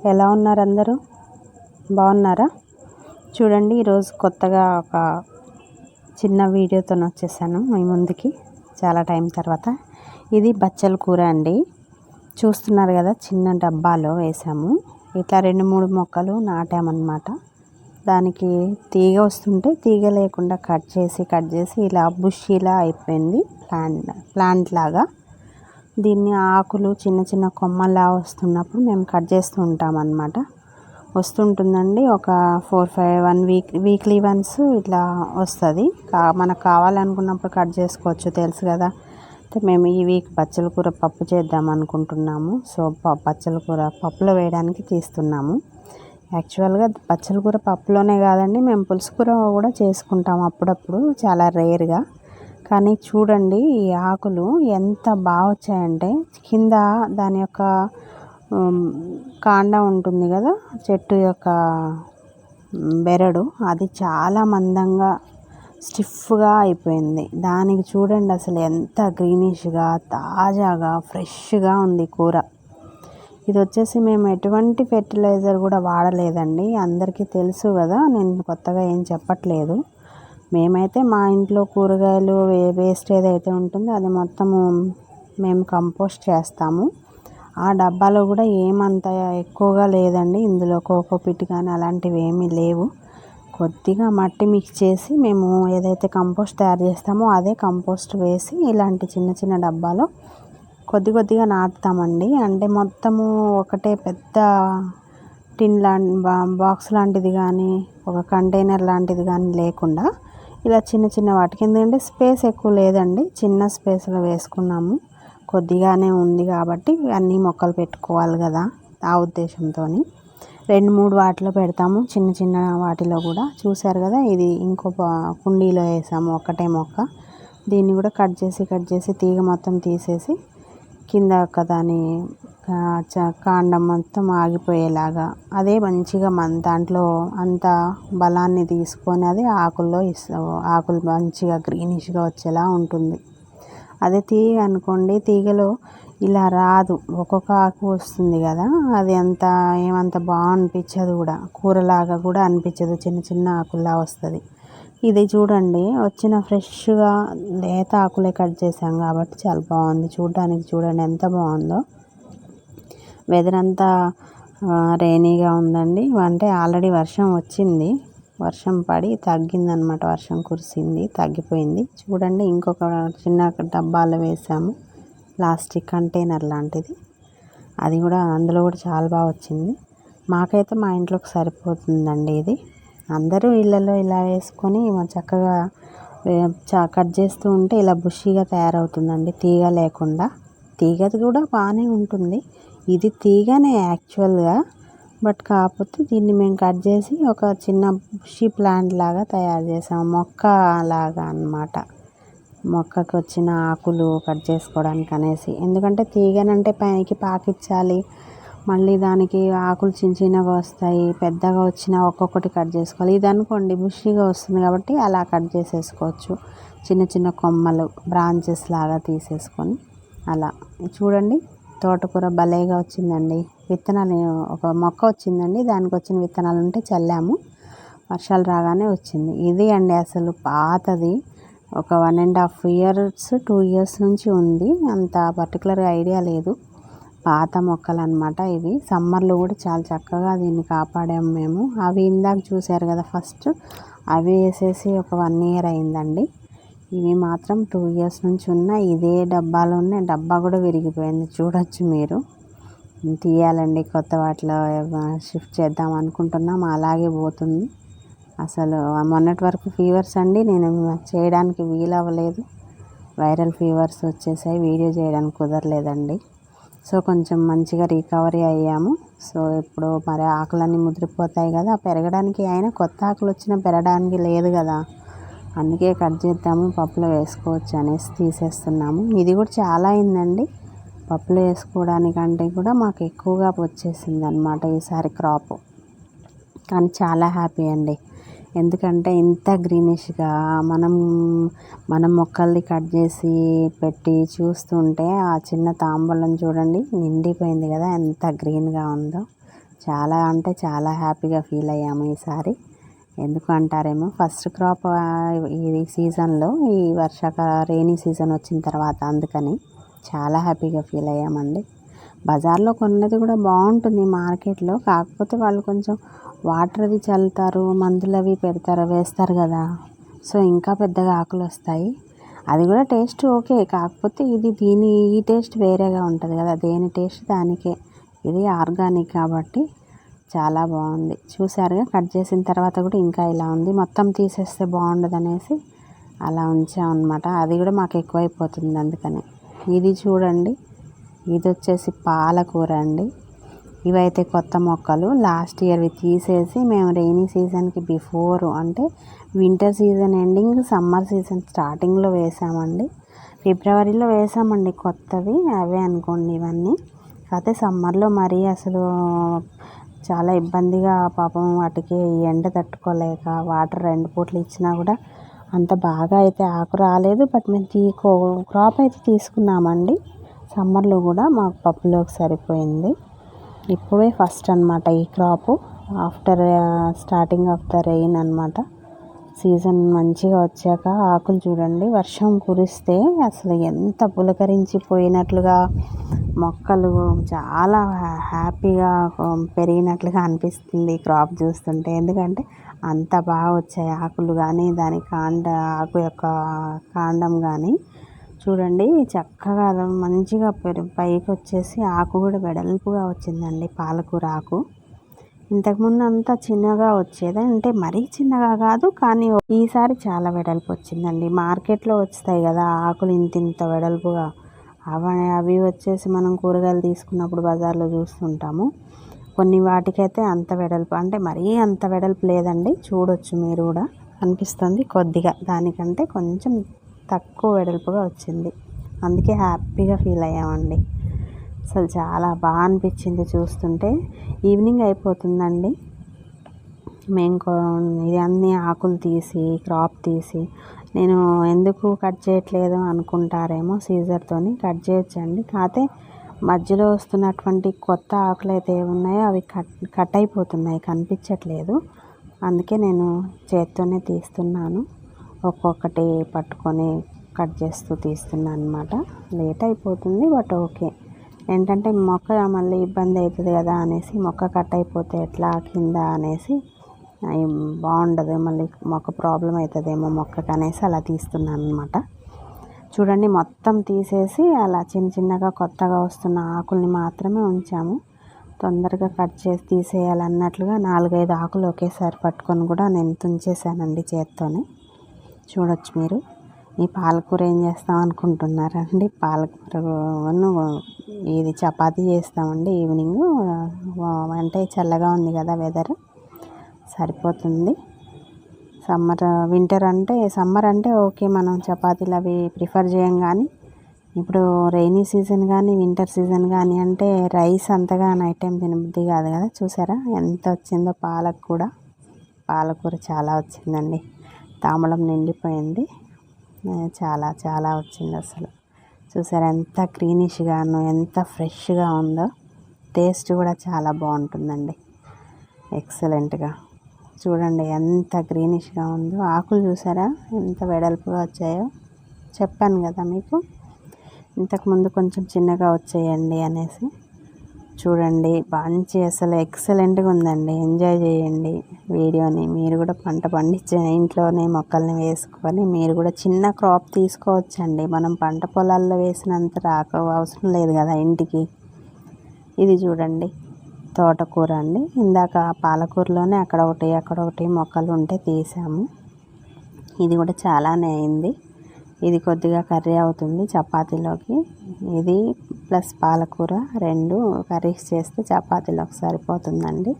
ఎలా ఉన్నారు అందరూ? బాగున్నారా? చూడండి, ఈరోజు కొత్తగా ఒక చిన్న వీడియోతో వచ్చేసాను మీ ముందుకి చాలా టైం తర్వాత. ఇది బచ్చల కూర అండి. చూస్తున్నారు కదా, చిన్న డబ్బాలో వేసాము. ఇట్లా 2-3 మొక్కలు నాటామన్నమాట. దానికి తీగ వస్తుంటే తీగ లేకుండా కట్ చేసి ఇలా బుషీలా అయిపోయింది, ప్లాంట్ లాగా. దీన్ని ఆకులు చిన్న చిన్న కొమ్మలా వస్తున్నప్పుడు మేము కట్ చేస్తూ ఉంటాం అన్నమాట. వస్తుంటుందండి, ఒక 4-5 వీక్లీ వన్స్ ఇట్లా వస్తుంది. మనకు కావాలనుకున్నప్పుడు కట్ చేసుకోవచ్చు, తెలుసు కదా. అయితే మేము ఈ వీక్ బచ్చల కూర పప్పు చేద్దాం అనుకుంటున్నాము. సో బచ్చల కూర పప్పులో వేయడానికి తీస్తున్నాము. యాక్చువల్గా బచ్చల కూర పప్పులోనే కాదండి, మేము పులుసు కూర కూడా చేసుకుంటాము అప్పుడప్పుడు, చాలా రేర్గా. కానీ చూడండి, ఈ ఆకులు ఎంత బాగా వచ్చాయంటే, కింద దాని యొక్క కాండం ఉంటుంది కదా, చెట్టు యొక్క బెరడు, అది చాలా మందంగా స్టిఫ్గా అయిపోయింది. దానికి చూడండి అసలు ఎంత గ్రీనిష్గా, తాజాగా, ఫ్రెష్గా ఉంది కూర. ఇది వచ్చేసి మేము ఎటువంటి ఫెర్టిలైజర్ కూడా వాడలేదండి. అందరికీ తెలుసు కదా, నేను కొత్తగా ఏం చెప్పట్లేదు. మేమైతే మా ఇంట్లో కూరగాయలు వేస్ట్ ఏదైతే ఉంటుందో అది మొత్తము మేము కంపోస్ట్ చేస్తాము. ఆ డబ్బాలో కూడా ఏమంత ఎక్కువగా లేదండి, ఇందులో కోకోపిట్ కానీ అలాంటివి ఏమీ లేవు. కొద్దిగా మట్టి మిక్స్ చేసి మేము ఏదైతే కంపోస్ట్ తయారు చేస్తామో అదే కంపోస్ట్ వేసి ఇలాంటి చిన్న చిన్న డబ్బాలో కొద్దిగా నాటుతామండి. అంటే మొత్తము ఒకటే పెద్ద టిన్ బాక్స్ లాంటిది కానీ ఒక కంటైనర్ లాంటిది కానీ లేకుండా ఇలా చిన్న చిన్న వాటికి, ఎందుకంటే స్పేస్ ఎక్కువ లేదండి, చిన్న స్పేస్లో వేసుకున్నాము. కొద్దిగానే ఉంది కాబట్టి అన్ని మొక్కలు పెట్టుకోవాలి కదా, ఆ ఉద్దేశంతో 2-3 వాటిలో పెడతాము, చిన్న చిన్న వాటిలో కూడా. చూసారు కదా, ఇది ఇంకో కుండీలో వేసాము ఒకటే మొక్క. దీన్ని కూడా కట్ చేసి తీగ మొత్తం తీసేసి కింద దాని కాండం మొత్తం ఆగిపోయేలాగా, అదే మంచిగా దాంట్లో అంత బలాన్ని తీసుకొని అది ఆకుల్లో ఆకులు మంచిగా గ్రీనిష్గా వచ్చేలా ఉంటుంది. అదే తీగ అనుకోండి, తీగలో ఇలా రాదు, ఒక్కొక్క ఆకు వస్తుంది కదా, అది ఏమంత బాగా అనిపించదు కూడా, కూరలాగా కూడా అనిపించదు, చిన్న చిన్న ఆకుల్లా వస్తుంది. ఇది చూడండి, వచ్చిన ఫ్రెష్గా లేత ఆకులే కట్ చేసాం కాబట్టి చాలా బాగుంది చూడడానికి. చూడండి ఎంత బాగుందో. వెదర్ అంతా రైనీగా ఉందండి, అంటే ఆల్రెడీ వర్షం వచ్చింది, వర్షం పడి తగ్గిందనమాట, వర్షం కురిసింది, తగ్గిపోయింది. చూడండి, ఇంకొక చిన్న డబ్బాలో వేసాము, ప్లాస్టిక్ కంటైనర్ లాంటిది. అది కూడా, అందులో కూడా చాలా బాగా వచ్చింది. మాకైతే మా ఇంట్లోకి సరిపోతుందండి ఇది. అందరూ ఇళ్ళలో ఇలా వేసుకొని చక్కగా కట్ చేస్తూ ఉంటే ఇలా బుషీగా తయారవుతుందండి, తీగ లేకుండా. తీగది కూడా బాగానే ఉంటుంది, ఇది తీగనే యాక్చువల్గా, బట్ కాకపోతే దీన్ని మేము కట్ చేసి ఒక చిన్న బుషీ ప్లాంట్ లాగా తయారు చేసాము, మొక్క లాగా అన్నమాట. మొక్కకు వచ్చిన ఆకులు కట్ చేసుకోవడానికి అనేసి, ఎందుకంటే తీగనంటే పైకి పాకించాలి, మళ్ళీ దానికి ఆకులు చిన్నగా వస్తాయి, పెద్దగా వచ్చినా ఒక్కొక్కటి కట్ చేసుకోవాలి. ఇది అనుకోండి బుషీగా వస్తుంది కాబట్టి అలా కట్ చేసేసుకోవచ్చు, చిన్న చిన్న కొమ్మలు బ్రాంచెస్ లాగా తీసేసుకొని. అలా చూడండి, తోటకూర భలేగా వచ్చిందండి. విత్తనాలు ఒక మొక్క వచ్చిందండి, దానికి వచ్చిన విత్తనాలు ఉంటే చల్లాము, వర్షాలు రాగానే వచ్చింది. ఇది అండి అసలు పాతది, ఒక 1.5 years 2 years నుంచి ఉంది, అంత పర్టికులర్గా ఐడియా లేదు. పాత మొక్కలు అన్నమాట ఇవి. సమ్మర్లో కూడా చాలా చక్కగా దీన్ని కాపాడాము మేము. అవి ఇందాక చూశారు కదా ఫస్ట్, అవి వేసేసి ఒక 1 year అయిందండి. ఇవి మాత్రం 2 years నుంచి ఉన్నాయి. ఇదే డబ్బాలో ఉన్నాయి, డబ్బా కూడా విరిగిపోయింది, చూడొచ్చు మీరు. తీయాలండి, కొత్త వాటిలో షిఫ్ట్ చేద్దాం అనుకుంటున్నాం, అలాగే పోతుంది. అసలు మొన్నటి వరకు ఫీవర్స్ అండి, నేను చేయడానికి వీలవ్వలేదు, వైరల్ ఫీవర్స్ వచ్చేసాయి, వీడియో చేయడానికి కుదరలేదండి. సో కొంచెం మంచిగా రికవరీ అయ్యాము. సో ఇప్పుడు మరి ఆకులన్నీ ముదిరిపోతాయి కదా, పెరగడానికి అయినా కొత్త ఆకులు వచ్చినా పెరగడానికి లేదు కదా, అందుకే కట్ చేద్దాము, పప్పులో వేసుకోవచ్చు అనేసి తీసేస్తున్నాము. ఇది కూడా చాలా అయిందండి, పప్పులో వేసుకోవడానికంటే కూడా మాకు ఎక్కువగా వచ్చేసింది అన్నమాట ఈసారి క్రాప్. కానీ చాలా హ్యాపీ అండి, ఎందుకంటే ఇంత గ్రీనిష్గా మనం మొక్కల్ని కట్ చేసి పెట్టి చూస్తుంటే ఆ చిన్న తాంబూలం చూడండి నిండిపోయింది కదా, ఎంత గ్రీన్గా ఉందో. చాలా అంటే చాలా హ్యాపీగా ఫీల్ అయ్యాము ఈసారి. ఎందుకు అంటారేమో, ఫస్ట్ క్రాప్ ఈ సీజన్లో, ఈ రెయినీ సీజన్ వచ్చిన తర్వాత, అందుకని చాలా హ్యాపీగా ఫీల్ అయ్యామండి. బజార్లో కొన్నది కూడా బాగుంటుంది మార్కెట్లో, కాకపోతే వాళ్ళు కొంచెం వాటర్ అవి చల్లుతారు, మందులు అవి వేస్తారు కదా, సో ఇంకా పెద్దగా ఆకులు వస్తాయి. అది కూడా టేస్ట్ ఓకే, కాకపోతే ఈ టేస్ట్ వేరేగా ఉంటుంది కదా, దేని టేస్ట్ దానికే. ఇది ఆర్గానిక్ కాబట్టి చాలా బాగుంది. చూసారుగా, కట్ చేసిన తర్వాత కూడా ఇంకా ఇలా ఉంది. మొత్తం తీసేస్తే బాగుండదు అనేసి అలా ఉంచామన్నమాట. అది కూడా మాకు ఎక్కువైపోతుంది అందుకని. ఇది చూడండి, ఇది వచ్చేసి పాలకూర అండి. ఇవైతే కొత్త మొక్కలు లాస్ట్ ఇయర్వి తీసేసి మేము రెయినీ సీజన్కి బిఫోర్, అంటే winter season ending, summer season స్టార్టింగ్లో వేసామండి. ఫిబ్రవరిలో వేసామండి కొత్తవి, అవే అనుకోండి ఇవన్నీ. కాకపోతే సమ్మర్లో మరీ అసలు చాలా ఇబ్బందిగా, పాపం వాటికి ఎండ తట్టుకోలేక వాటర్ 2 పూటలు ఇచ్చినా కూడా అంత బాగా అయితే ఆకు రాలేదు. బట్ మేము క్రాప్ అయితే తీసుకున్నామండి. సమ్మర్లో కూడా మాకు పప్పులోకి సరిపోయింది. ఇప్పుడే ఫస్ట్ అనమాట ఈ crop, starting of the rain అనమాట. సీజన్ మంచిగా వచ్చాక ఆకులు చూడండి, వర్షం కురిస్తే అసలు ఎంత పులకరించిపోయినట్లుగా, మొక్కలు చాలా హ్యాపీగా పెరిగినట్లుగా అనిపిస్తుంది క్రాప్ చూస్తుంటే. ఎందుకంటే అంత బాగా వచ్చాయి ఆకులు కానీ, ఆకు యొక్క కాండం కానీ చూడండి చక్కగా మంచిగా పైకి వచ్చేసి ఆకు కూడా వెడల్పుగా వచ్చిందండి. పాలకూర ఆకు ఇంతకుముందు అంతా చిన్నగా వచ్చేది, అంటే మరీ చిన్నగా కాదు, కానీ ఈసారి చాలా వెడల్పు వచ్చిందండి. మార్కెట్లో వస్తాయి కదా ఆకులు ఇంత వెడల్పుగా, అవి వచ్చేసి మనం కూరగాయలు తీసుకున్నప్పుడు బజార్లో చూస్తుంటాము. కొన్ని వాటికైతే అంత వెడల్పు, అంటే మరీ అంత వెడల్పు లేదండి, చూడొచ్చు మీరు కూడా, అనిపిస్తుంది కొద్దిగా దానికంటే కొంచెం తక్కువ వెడల్పుగా వచ్చింది. అందుకే హ్యాపీగా ఫీల్ అయ్యామండి. అసలు చాలా బాగా అనిపించింది చూస్తుంటే. ఈవినింగ్ అయిపోతుందండి, మేము ఇది అన్ని ఆకులు తీసి క్రాప్ తీసి, నేను ఎందుకు కట్ చేయట్లేదు అనుకుంటారేమో, సీజర్తోని కట్ చేయొచ్చండి. కాకపోతే మధ్యలో వస్తున్నటువంటి కొత్త ఆకులు అయితే ఏమున్నాయో అవి కట్ అయిపోతున్నాయి, కనిపించట్లేదు. అందుకే నేను చేత్తోనే తీస్తున్నాను, ఒక్కొక్కటి పట్టుకొని కట్ చేస్తూ తీస్తున్నాను అనమాట. లేట్ అయిపోతుంది, బట్ ఓకే. ఏంటంటే మొక్క మళ్ళీ ఇబ్బంది అవుతుంది కదా అనేసి, మొక్క కట్ అయిపోతే ఎట్లా కింద అనేసి బాగుండదు, మళ్ళీ మొక్క ప్రాబ్లం అవుతుందేమో మొక్కకు అనేసి అలా తీస్తున్నాను అనమాట. చూడండి, మొత్తం తీసేసి అలా చిన్నగా కొత్తగా వస్తున్న ఆకుల్ని మాత్రమే ఉంచాము. తొందరగా కట్ చేసి తీసేయాలన్నట్లుగా 4-5 ఆకులు ఒకేసారి పట్టుకొని కూడా నేను తుంచేసానండి చేత్తోనే. చూడొచ్చు మీరు. ఈ పాలకూర ఏం చేస్తాం అనుకుంటున్నారండి, పాలకూరను ఇది చపాతీ చేస్తామండి ఈవినింగ్. అంటే చల్లగా ఉంది కదా వెదర్, సరిపోతుంది. సమ్మర్ అంటే ఓకే, మనం చపాతీలు అవి ప్రిఫర్ చేయం. కానీ ఇప్పుడు రెయినీ సీజన్ కానీ వింటర్ సీజన్ కానీ అంటే రైస్ అంతగా నైట్ టైం తినబుద్ధి కాదు కదా. చూసారా ఎంత వచ్చిందో పాలకూర చాలా వచ్చిందండి, తాంబూలం నిండిపోయింది. చాలా చాలా వచ్చింది అసలు. చూసారా ఎంత గ్రీనిష్గాను, ఎంత ఫ్రెష్గా ఉందో. టేస్ట్ కూడా చాలా బాగుంటుందండి, ఎక్సలెంట్గా. చూడండి ఎంత గ్రీనిష్గా ఉందో. ఆకులు చూసారా ఎంత వెడల్పుగా వచ్చాయో. చెప్పాను కదా మీకు ఇంతకుముందు కొంచెం చిన్నగా వచ్చాయండి అనేసి. చూడండి మంచి అసలు ఎక్సలెంట్గా ఉందండి. ఎంజాయ్ చేయండి వీడియోని. మీరు కూడా పంట పండించే ఇంట్లోనే మొక్కల్ని వేసుకొని మీరు కూడా చిన్న క్రాప్ తీసుకోవచ్చండి. మనం పంట పొలాల్లో వేసినంత అవసరం లేదు కదా ఇంటికి. ఇది చూడండి తోటకూర అండి. ఇందాక పాలకూరలోనే అక్కడ ఒకటి మొక్కలు ఉంటే తీసాము. ఇది కూడా చాలానే అయింది. ఇది కొద్దిగా కర్రీ అవుతుంది చపాతీలోకి. ఇది ప్లస్ పాలకూర 2 కర్రీస్ చేస్తే చపాతీలోకి సరిపోతుందండి.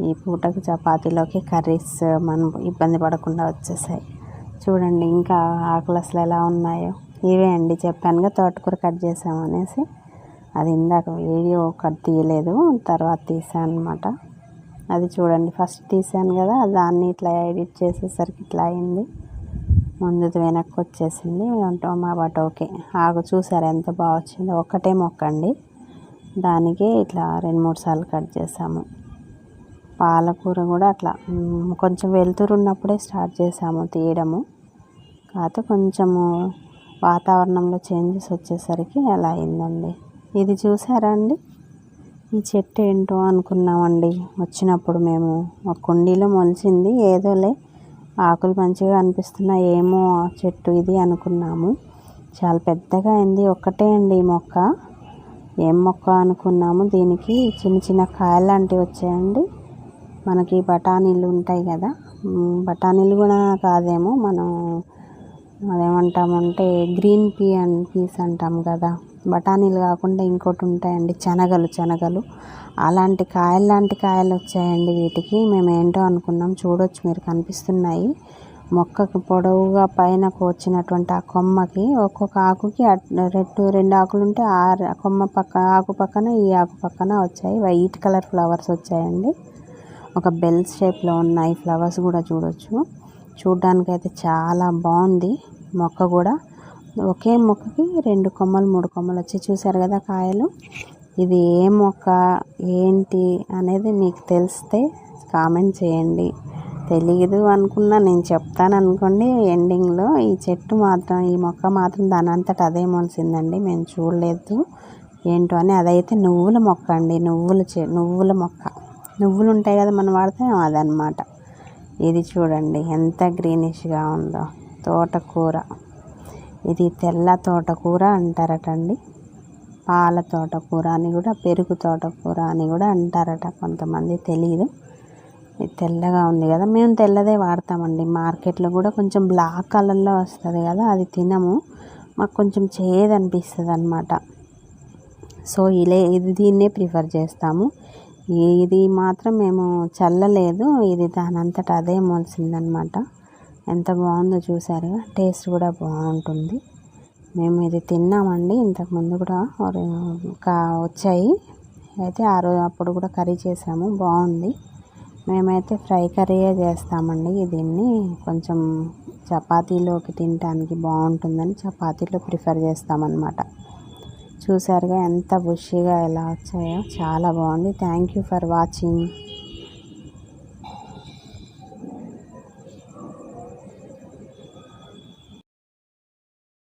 ఈ పూటకు చపాతీలోకి కర్రీస్ మనం ఇబ్బంది పడకుండా వచ్చేసాయి. చూడండి ఇంకా ఆకులు అసలు ఎలా ఉన్నాయో. ఇవే అండి చెప్పానుగా తోటకూర కట్ చేసాము అనేసి. అది ఇందాక వీడియో కట్ తీయలేదు, తర్వాత తీసాను అనమాట. అది చూడండి ఫస్ట్ తీసాను కదా, దాన్ని ఇట్లా ఎడిట్ చేసేసరికి ఇట్లా అయింది, ముందుది వెనక్కి వచ్చేసింది. But okay. ఆకు చూసారా ఎంత బాగా వచ్చిందో. ఒక్కటే మొక్క అండి, దానికే ఇట్లా 2-3 సార్లు కట్ చేసాము. పాలకూర కూడా అట్లా కొంచెం వెలుతురు ఉన్నప్పుడే స్టార్ట్ చేసాము తీయడము. కాకపోతే కొంచెము వాతావరణంలో చేంజెస్ వచ్చేసరికి అలా అయిందండి. ఇది చూసారా అండి, ఈ చెట్టు ఏంటో అనుకున్నామండి వచ్చినప్పుడు. మేము ఒక కుండీలో మొలిచింది, ఏదోలే ఆకులు మంచిగా అనిపిస్తున్నాయి ఏమో చెట్టు ఇది అనుకున్నాము. చాలా పెద్దగా అయింది. ఒక్కటే అండి ఈ మొక్క. ఏం మొక్క అనుకున్నాము. దీనికి చిన్న చిన్న కాయలు లాంటివి వచ్చాయండి. మనకి బఠానీలు ఉంటాయి కదా, బఠానీలు కూడా కాదేమో, మనం అదేమంటామంటే గ్రీన్ పీస్ అంటాం కదా, బఠానీలు కాకుండా ఇంకోటి ఉంటాయండి, శనగలు అలాంటి కాయలు వచ్చాయండి వీటికి. మేము ఏంటో అనుకున్నాం. చూడొచ్చు మీరు, కనిపిస్తున్నాయి. మొక్కకు పొడవుగా పైన వచ్చినటువంటి ఆ కొమ్మకి ఒక్కొక్క ఆకుకి 2 ఆకులు ఉంటే కొమ్మ ఆకు పక్కన ఈ ఆకు పక్కన వచ్చాయి. వైట్ కలర్ ఫ్లవర్స్ వచ్చాయండి. ఒక బెల్స్ షేప్లో ఉన్నాయి ఫ్లవర్స్ కూడా చూడొచ్చు. చూడ్డానికి అయితే చాలా బాగుంది మొక్క కూడా. ఒకే మొక్కకి 2 కొమ్మలు 3 కొమ్మలు వచ్చి చూసారు కదా కాయలు. ఇది ఏ మొక్క ఏంటి అనేది మీకు తెలిస్తే కామెంట్ చేయండి. తెలియదు అనుకున్నా నేను చెప్తాను అనుకోండి ఎండింగ్లో. ఈ మొక్క మాత్రం దానంతట అదే మొలిసిందండి. మేము చూడలేదు ఏంటో అని. అదైతే నువ్వుల మొక్క అండి, నువ్వుల మొక్క. నువ్వులు ఉంటాయి కదా మనం వాడతాం, అదనమాట. ఇది చూడండి ఎంత గ్రీనిష్గా ఉందో. తోటకూర, ఇది తెల్ల తోటకూర అంటారటండి. పాల తోటకూర అని కూడా, పెరుగు తోటకూర అని కూడా అంటారట కొంతమంది, తెలియదు. ఇది తెల్లగా ఉంది కదా, మేము తెల్లదే వాడతామండి. మార్కెట్లో కూడా కొంచెం బ్లాక్ కలర్లో వస్తుంది కదా, అది తినము. మాకు కొంచెం చేదు అనిపిస్తుంది అనమాట. సో దీన్నే ప్రిఫర్ చేస్తాము. ఇది మాత్రం మేము చల్లలేదు, ఇది దానంతట అదే మొలిసిందనమాట. ఎంత బాగుందో చూసారుగా. టేస్ట్ కూడా బాగుంటుంది. మేము ఇది తిన్నామండి. ఇంతకుముందు కూడా వచ్చాయి అయితే అప్పుడు కూడా కర్రీ చేసాము, బాగుంది. మేమైతే ఫ్రై కర్రీయే చేస్తామండి. దీన్ని కొంచెం చపాతీలోకి తినడానికి బాగుంటుందని చపాతీలో ప్రిఫర్ చేస్తామన్నమాట. చూసారుగా ఎంత బుషీగా ఎలా వచ్చాయో, చాలా బాగుంది. Thank you for watching.